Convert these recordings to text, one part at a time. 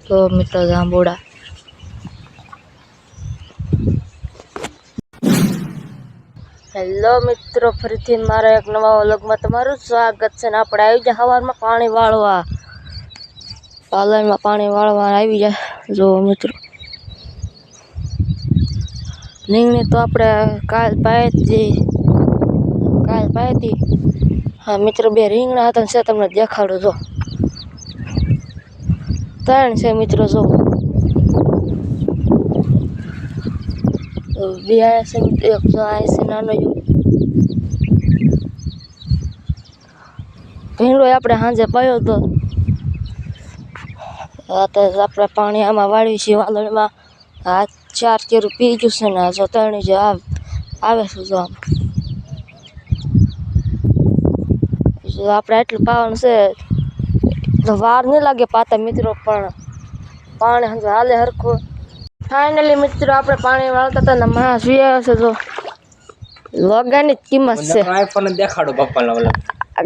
તો મિત્રો જાંબુડા હેલો મિત્રો, ફરીથી મારા એક નવા વ્લોગમાં તમારું સ્વાગત છે. ને આપણે આવી જાય સવારમાં પાણી વાળવા, પાર્લરમાં પાણી વાળવા આવી જાય. જો મિત્રો, રીંગણી તો આપણે કાલ પાઈ હતી. હા મિત્રો, બે રીંગણા હતા છે, તમને દેખાડું. જો 3 છે મિત્રો. જો બે આયા છે, એક જો આ છે નાનો ભીંડો આપણે સાંજે પાયો હતો. આપણે પાણી આમાં વાળવી છીએ વાદળમાં. આ 4 કેરું પી ગયું છે ને. જો 3 જે આવે છે. જો આમ આપણે એટલું પાવાનું છે તો વાર નહીં લાગે પાતા મિત્રો, પણ પાણી હાલે હરખું. ફાઇનલી મિત્રો, આપણે પાણી વાળતા હતા ને માણસ આવ્યા છે. જો લોગાની કિંમત છે. આઈફોન દેખાડો પપ્પાનો ઓલા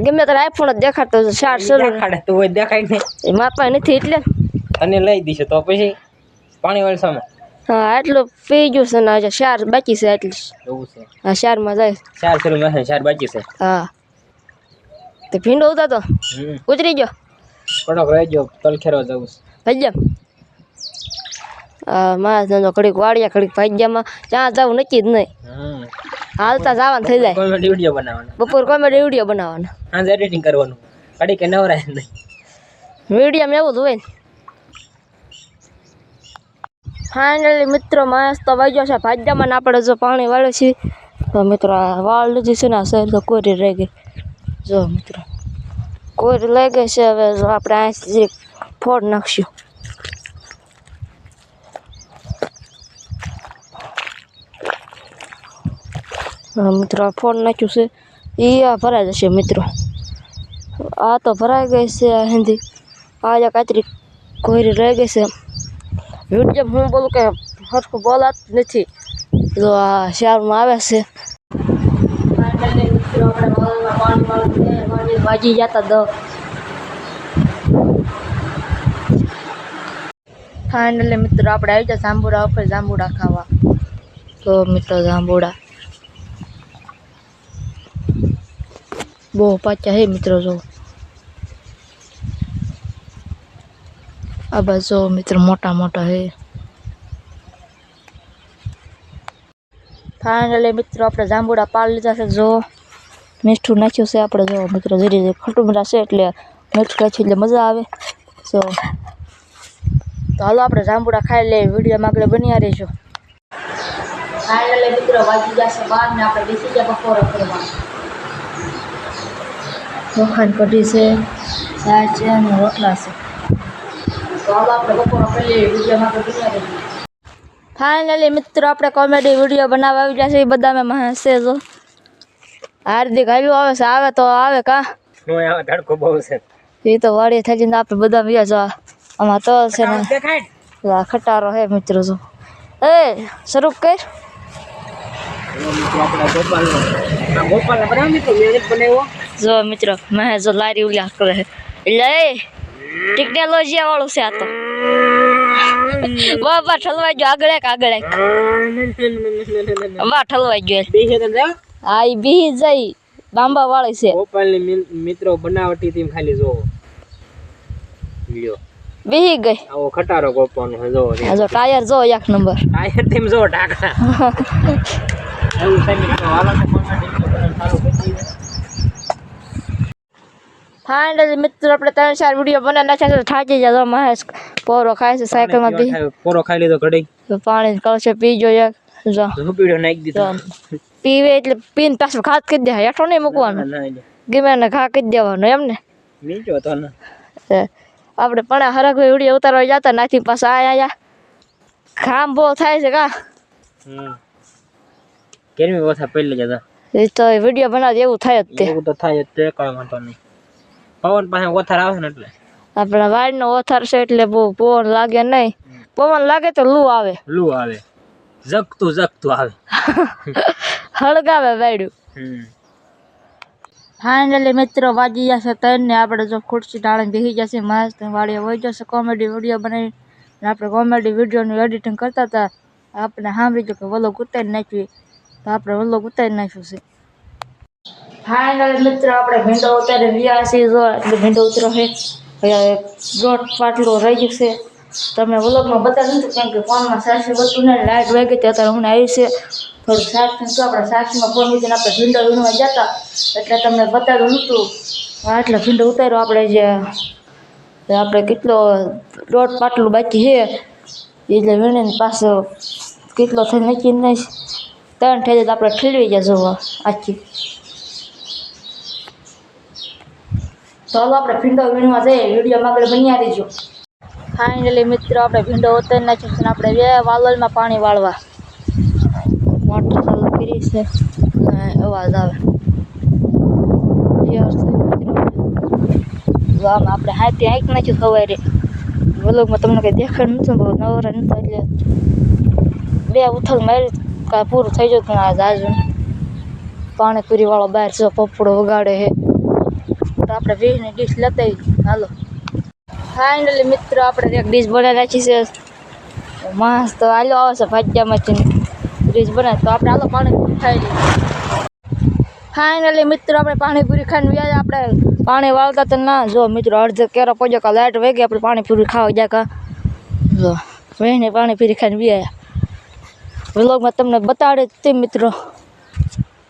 ગમે ત્યારે આઈફોન જ દેખાડતો 400 દેખાડે તો હોય દેખાય નહીં. માપા નથી એટલે અને લઈ દીશે તો પછી પાણી વાળી સામે. હા એટલું પી ગયું છે ને. હજી 4 બાકી છે. એટલી એવું છે. હા 4 માં જાય. 4 શરૂ માં 4 બાકી છે. હા તે ભીંડો ઉતા તો ઉતરી ગયો. કડક રહી ગયો. તલખેરો જવું છે ભાઈ મારા ધંધો ઘડીક વાડિયા ઘડીક ભાગ્યામાં ત્યાં જવું નક્કી જ નહીં. હાલતા જવાનું થઈ જાય. કોમેડી વિડિયો બનાવવાનો. બપોર કોમેડી વિડીયો બનાવવાનો. હા એડિટિંગ કરવાનું. ઘડી કે નવરાય નહીં. વિડીયોમાં એવું જ હોય ને. ફાઇનલી મિત્રો, માણસ તો વાગ્યો છે ભાગ્યામાં. આપણે જો પાણી વાળે છે તો મિત્રો આ વાળ લીધી છે ને. આ શરીર તો કોરી રહી ગઈ. જો મિત્રો કોરી લઈ ગઈ છે. હવે જો આપણે અહીંથી ફોડ નાખશું. મિત્રો ફોન નાખ્યું છે એ આ ભરાઈ જશે મિત્રો. આ તો ભરાઈ ગઈ છે. હિન્દી આ કાતરી કોરી રહી ગઈ છે. વિડીયો હું બોલું કે હરખું બોલાતું નથી. જો આ શહેરમાં આવે છે. વાજી જતા દો. ફાઇનલી મિત્રો, આપણે આવી જાય જાંબુડા ઉપર જાંબુડા ખાવા. તો મિત્રો જાંબુડા બહુ પાછા હે મિત્રો. જો આ બાજુ મિત્રો મોટા મોટા હે. ફાઇનલી મિત્રો, આપણે જાંબુડા પાડી લીધા છે. જો મીઠું નાખ્યું છે આપણે. જો મિત્રો ધીરે ધીરે ખટુમરા છે એટલે મીઠું નાખ્યું એટલે મજા આવે. તો હાલો આપણે જાંબુડા ખાઈ લઈએ. વિડીયોમાં આગળ બન્યા રહેજો. ફાઇનલી મિત્રો, વાગી જશે 12 ને આપણે બેસી ગયા બપોરે કરવા. ચોખાની કઢી છે, ચા છે અને રોટલા છે. તો હાલો આપણે બપોરે કરી લઈએ. વિડીયોમાં આગળ બન્યા રહેજો. ફાઇનલી મિત્રો, આપણે કોમેડી વિડીયો બનાવવા આવી ગયા છે. એ બધા મેં હસે. જો હાર્દિક આવ્યું આવે છે. આવે તો આવે કા નો આવે. ધડકો બહુ છે. એ તો વાડી થઈ ને આપણે બધા વ્યા જો આમાં તો છે ને ખટારો હે મિત્રો. જો એ શરૂ કર. જો મિત્રો મેં જો લારી ઉલ્યા કરે એટલે ટેકનોલોજી વાળું છે આ તો. બાબા ઠલવાઈ ગયો. આગળ બા ઠલવાઈ ગયો. હા એ બી જઈ બાંબા વાળી છે. ગોપાલની મિત્રો બનાવટી થી ખાલી જોવો લ્યો બી ગઈ. આવો ખટારો ગોપાનો જો. જો ટાયર જો 1 નંબર. ટાયર થી જો ઢાકા એવું છે મિત્રો. હાલો તો કોમેડી ચાલુ કરી દઈએ. ફાઇનલી મિત્રો, આપણે 3-4 વિડીયો બનાવી નાખ્યા છે. થાકી જાય. મહેશ પોરો ખાય છે સાયકલમાં બી. પોરો ખાઈ લીધો ઘડી. પાણી કળશે પીજો એક. જો પીડો નાખી દીધો. પીવે એટલે પીને પાછું ઘાત કરી દે. હેઠો નહીં મૂકવાનું. ગમે ને ઘા કરી દેવાનું એમ ને. નીચો તો ને આપણે પણ હરખ વિડીયો ઉતારવા જતા નાથી પાછા આયા ખામ બહુ થાય છે કા. કેરમી ઓછા પહેલી જતા. એ તો વિડીયો બનાવ એવું થાય જ તે. એવું તો થાય જ તે. કઈ વાંધો નહીં. પવન પાસે ઓથાર આવે ને એટલે આપણા વાડનો ઓથાર છે એટલે બહુ પવન લાગે નહીં. પવન લાગે તો લૂ આવે. લૂ આવે. જગતું આવે. હળગાવે વાડ્યું. ફાઇનલી મિત્રો, વાગી જશે 3 ને. આપણે જો ખુરશી ડાળીને બેસી જશે. મસ્ત વાડીએ વહી જશે. કોમેડી વિડીયો બનાવી અને આપણે કોમેડી વિડીયોનું એડિટિંગ કરતા હતા. આપણે સાંભળી ગયો કે વ્લોગ ઉતારી નાખવી, તો આપણે વ્લોગ ઉતારી નાખ્યું છે. ફાઇનલ મિત્રો આપણે ભીંડો ઉતારી રહ્યા છીએ. જો એટલે ભીંડો ઉતરો છે. હવે દોઢ પાટલો રહી ગયું છે. તમે વ્લોગમાં બતાવી નથી કેમ કે ફોનમાં સાક્ષી વસ્તુ ને લાઇટ વહી ગઈ ત્યારે હું આવી છે. થોડું સાક્ષી તો આપણે સાક્ષીમાં ફોન મૂકીને આપણે ભીંડો વીણવા જતા એટલે તમને બતાવ્યું નહોતું. એટલે ભીંડો ઉતાર્યો આપણે જે આપણે કેટલો દોઢ પાટલું બાકી છે એટલે વીણીને પાછો કેટલો થઈ નક્કી નહીં 3 થઈ જાય તો આપણે ઠેલવી જાય જોવા આખી. તો હાલો આપણે ભીંડો વીણવા જઈએ. વિડીયોમાં આગળ બન્યા રહીજો. ફાઇનલી મિત્રો આપણે ભીંડો ઉતારી નાખ્યો છે. આપણે બે વાલોલમાં પાણી વાળવા મોટર ચાલુ કરી છે અને અવાજ આવે આમ આપણે હાથી આંખ નાખ્યું સવારે વ્લોગમાં તમને કંઈ દેખાડ નથી બહુ નવરા નહોતા એટલે 2 ઉથલ મારી કાં પૂરું થઈ જતું આ જાજુ પાણીપુરી વાળો બહાર છે પપડો વગાડે છે. તો આપણે 20ની ડીશ લેતા હાલો. ફાઇનલી મિત્રો આપણે એક ડીશ બનાવી નાખી છે. માસ તો હાલો આવે છે ભાજ્યામાંથી ડીશ બનાવે તો આપણે હાલો પાણીપુરી ખાઈ લઈએ. ફાઇનલી મિત્રો આપણે પાણીપુરી ખાઈને વ્યાજ આપણે પાણી વાળતા તો ના જો મિત્રો અડધો કેરો પડ્યો કા લાઇટ વહી ગઈ આપણે પાણીપુરી ખાવા જાય કા જો વહીને પાણીપુરી ખાઈને વ્યાયા. વ્લોગમાં તમને બતાડે તે મિત્રો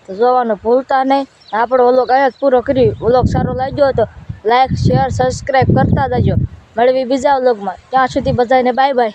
તો જોવાનું ભૂલતા નહીં. આપણો વ્લોગ અહીંયા જ પૂરો કરી. વ્લોગ સારો લાગ્યો તો લાઈક શેર સબસ્ક્રાઈબ કરતા જજો. મળવી બીજા વ્લોગમાં. ત્યાં સુધી બધાને બાય બાય.